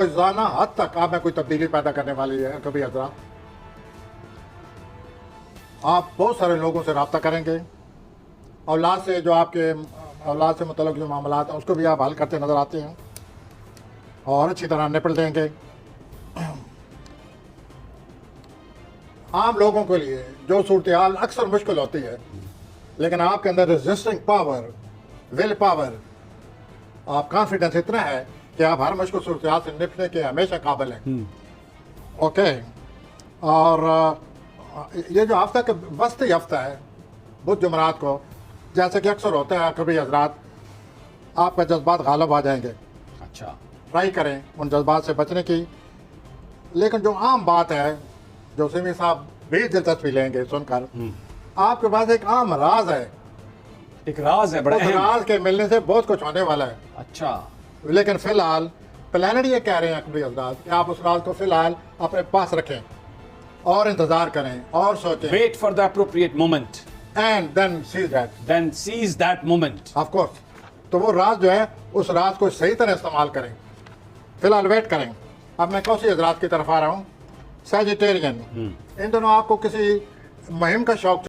रोजाना हद तक आप में कोई तब्दीली पैदा करने वाली है। कभी हजरात आप बहुत सारे लोगों से रब्ता करेंगे, औलाद से जो आपके औलाद से मतलब जो मामला हैं उसको भी आप हल करते नज़र आते हैं और अच्छी तरह निपट देंगे। आम लोगों के लिए जो सूरत हाल अक्सर मुश्किल होती है, लेकिन आपके अंदर रेजिस्टिंग पावर, विल पावर, आप कॉन्फिडेंस इतना है कि आप हर मुश्किल सूरत हाल से निपटने के हमेशा काबिल हैं। ओके, और ये जो हफ्ता का वस्ती हफ्ता है बुध जुमरात को, जैसे कि अक्सर होता है कभी हजरात आपका जज्बात गालब आ जाएंगे। अच्छा, ट्राई करें उन जज्बात से बचने की। लेकिन जो आम बात है, जो सिमी साहब भी दिलचस्पी लेंगे सुनकर, आपके पास एक आम राज है, एक राज है बड़ा उस अहम। राज के मिलने से बहुत कुछ होने वाला है। अच्छा, लेकिन फिलहाल प्लानट ये कह रहे हैं कभी हजरात कि आप उस राज को फिलहाल अपने पास रखें और इंतजार करें और सोचें, wait for the appropriate moment and then seize that, then seize that moment. Of course. तो वो राज जो है उस राज को सही तरह इस्तेमाल करें, फिलहाल वेट करें। अब मैं कौन सी हजरात की तरफ आ रहा हूँ, सैजिटेरियन। इन दोनों आपको किसी मुहिम का शौक